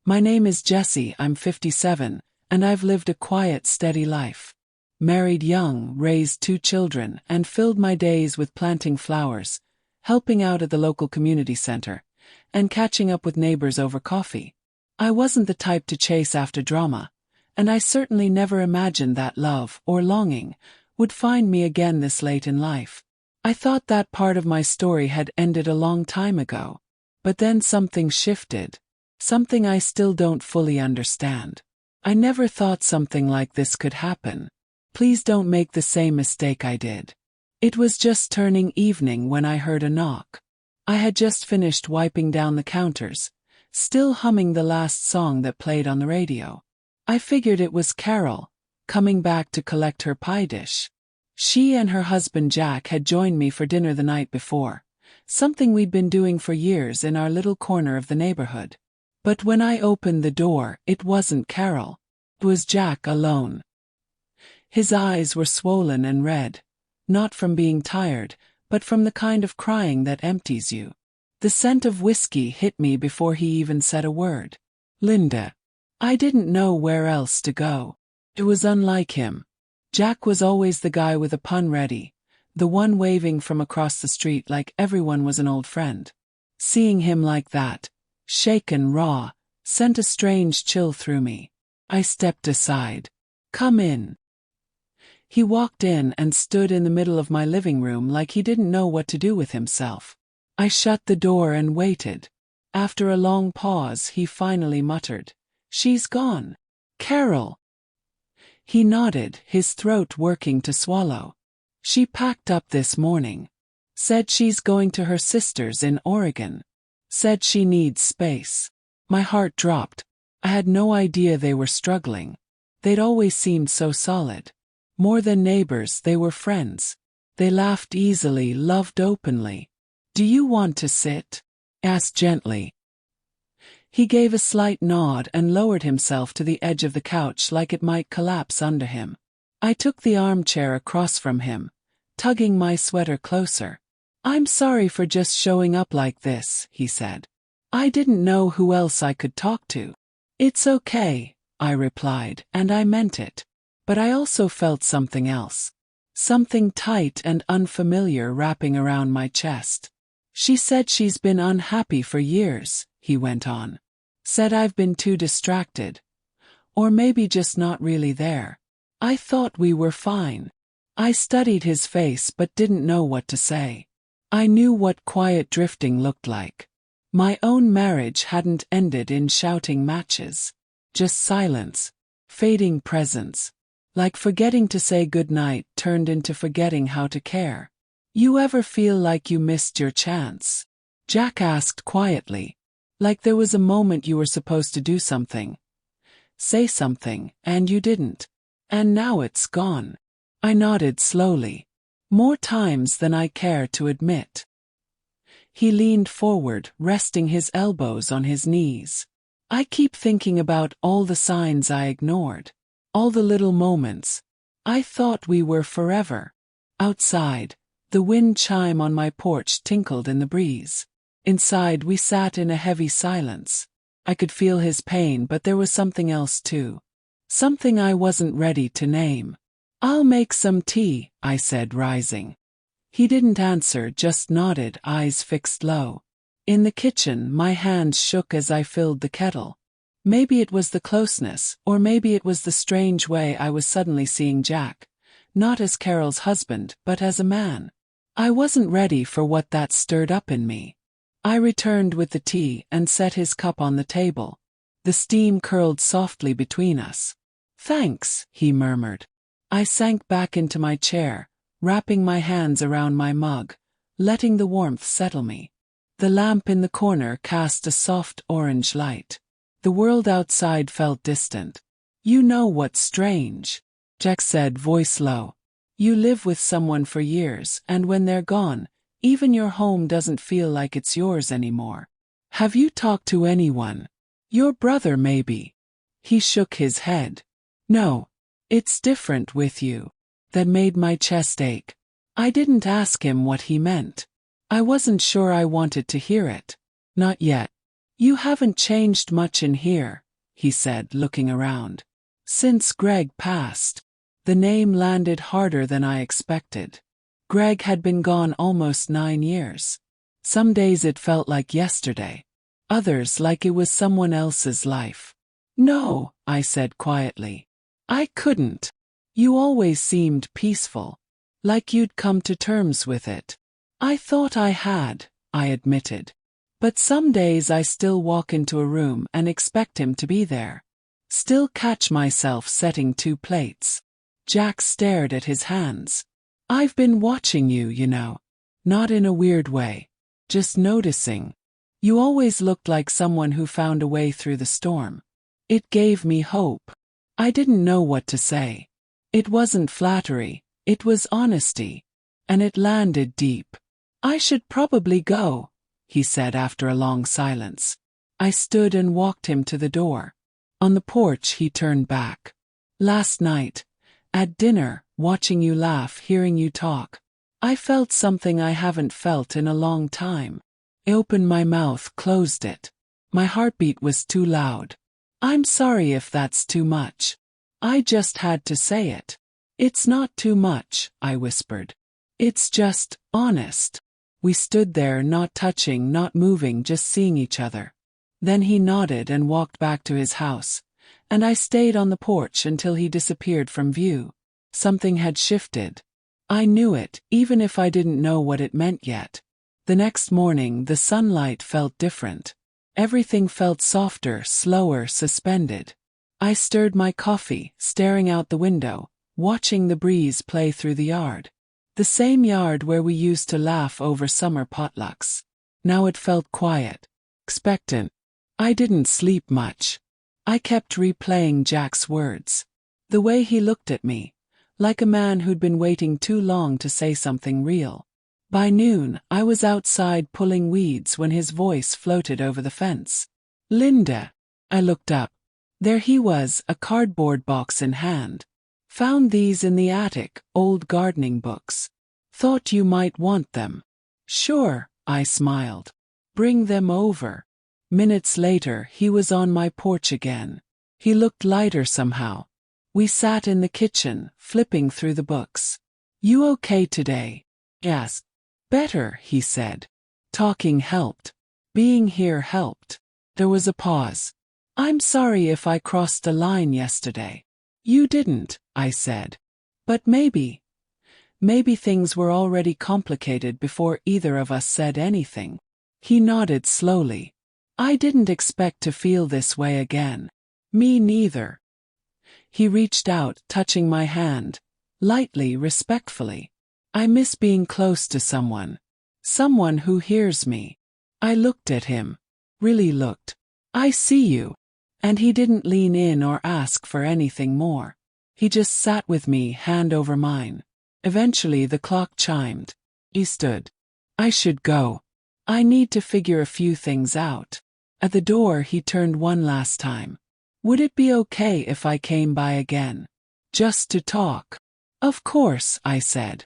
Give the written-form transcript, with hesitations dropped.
My name is Jessie, I'm 57, and I've lived a quiet, steady life. Married young, raised 2 children, and filled my days with planting flowers, helping out at the local community center, and catching up with neighbors over coffee. I wasn't the type to chase after drama, and I certainly never imagined that love, or longing, would find me again this late in life. I thought that part of my story had ended a long time ago. But then something shifted. Something I still don't fully understand. I never thought something like this could happen. Please don't make the same mistake I did. It was just turning evening when I heard a knock. I had just finished wiping down the counters, still humming the last song that played on the radio. I figured it was Carol, coming back to collect her pie dish. She and her husband Jack had joined me for dinner the night before, something we'd been doing for years in our little corner of the neighborhood. But when I opened the door, it wasn't Carol. It was Jack alone. His eyes were swollen and red, not from being tired, but from the kind of crying that empties you. The scent of whiskey hit me before he even said a word. Linda. I didn't know where else to go. It was unlike him. Jack was always the guy with a pun ready, the one waving from across the street like everyone was an old friend. Seeing him like that, shaken raw, sent a strange chill through me. I stepped aside. Come in. He walked in and stood in the middle of my living room like he didn't know what to do with himself. I shut the door and waited. After a long pause, he finally muttered, "She's gone. Carol." He nodded, his throat working to swallow. "She packed up this morning. Said she's going to her sister's in Oregon. Said she needs space." My heart dropped. I had no idea they were struggling. They'd always seemed so solid. More than neighbors, they were friends. They laughed easily, loved openly. "Do you want to sit?" asked gently. He gave a slight nod and lowered himself to the edge of the couch like it might collapse under him. I took the armchair across from him, tugging my sweater closer. "I'm sorry for just showing up like this," he said. "I didn't know who else I could talk to." "It's okay," I replied, and I meant it. But I also felt something else. Something tight and unfamiliar wrapping around my chest. "She said she's been unhappy for years," he went on. "Said I've been too distracted. Or maybe just not really there. I thought we were fine." I studied his face but didn't know what to say. I knew what quiet drifting looked like. My own marriage hadn't ended in shouting matches. Just silence, fading presence. Like forgetting to say goodnight turned into forgetting how to care. "You ever feel like you missed your chance?" Jack asked quietly. Like there was a moment you were supposed to do something, say something, and you didn't. And now it's gone. I nodded slowly. More times than I care to admit. He leaned forward, resting his elbows on his knees. "I keep thinking about all the signs I ignored. All the little moments. I thought we were forever." Outside, the wind chime on my porch tinkled in the breeze. Inside we sat in a heavy silence. I could feel his pain, but there was something else too. Something I wasn't ready to name. "I'll make some tea," I said, rising. He didn't answer, just nodded, eyes fixed low. In the kitchen, my hands shook as I filled the kettle. Maybe it was the closeness, or maybe it was the strange way I was suddenly seeing Jack, not as Carol's husband, but as a man. I wasn't ready for what that stirred up in me. I returned with the tea and set his cup on the table. The steam curled softly between us. "Thanks," he murmured. I sank back into my chair, wrapping my hands around my mug, letting the warmth settle me. The lamp in the corner cast a soft orange light. The world outside felt distant. "You know what's strange?" Jack said, voice low. "You live with someone for years, and when they're gone, even your home doesn't feel like it's yours anymore. Have you talked to anyone? Your brother, maybe?" He shook his head. "No. It's different with you." That made my chest ache. I didn't ask him what he meant. I wasn't sure I wanted to hear it. Not yet. You haven't changed much in here, he said, looking around. Since Greg passed. The name landed harder than I expected. Greg had been gone almost 9 years. Some days it felt like yesterday. Others like it was someone else's life. No, I said quietly. I couldn't. You always seemed peaceful. Like you'd come to terms with it. I thought I had, I admitted. But some days I still walk into a room and expect him to be there. Still catch myself setting 2 plates. Jack stared at his hands. I've been watching you, you know. Not in a weird way. Just noticing. You always looked like someone who found a way through the storm. It gave me hope. I didn't know what to say. It wasn't flattery, it was honesty. And it landed deep. I should probably go, he said after a long silence. I stood and walked him to the door. On the porch he turned back. Last night, at dinner, watching you laugh, hearing you talk, I felt something I haven't felt in a long time. I opened my mouth, closed it. My heartbeat was too loud. I'm sorry if that's too much. I just had to say it. It's not too much, I whispered. It's just honest. We stood there, not touching, not moving, just seeing each other. Then he nodded and walked back to his house, and I stayed on the porch until he disappeared from view. Something had shifted. I knew it, even if I didn't know what it meant yet. The next morning, the sunlight felt different. Everything felt softer, slower, suspended. I stirred my coffee, staring out the window, watching the breeze play through the yard. The same yard where we used to laugh over summer potlucks. Now it felt quiet, expectant. I didn't sleep much. I kept replaying Jack's words. The way he looked at me, like a man who'd been waiting too long to say something real. By noon, I was outside pulling weeds when his voice floated over the fence. Linda. I looked up. There he was, a cardboard box in hand. Found these in the attic, old gardening books. Thought you might want them. Sure, I smiled. Bring them over. Minutes later, he was on my porch again. He looked lighter somehow. We sat in the kitchen, flipping through the books. You okay today? Yes. Better, he said. Talking helped. Being here helped. There was a pause. I'm sorry if I crossed a line yesterday. You didn't, I said. But maybe things were already complicated before either of us said anything. He nodded slowly. I didn't expect to feel this way again. Me neither. He reached out, touching my hand, lightly, respectfully. I miss being close to someone. Someone who hears me. I looked at him. Really looked. I see you. And he didn't lean in or ask for anything more. He just sat with me, hand over mine. Eventually the clock chimed. He stood. I should go. I need to figure a few things out. At the door he turned one last time. Would it be okay if I came by again? Just to talk? Of course, I said.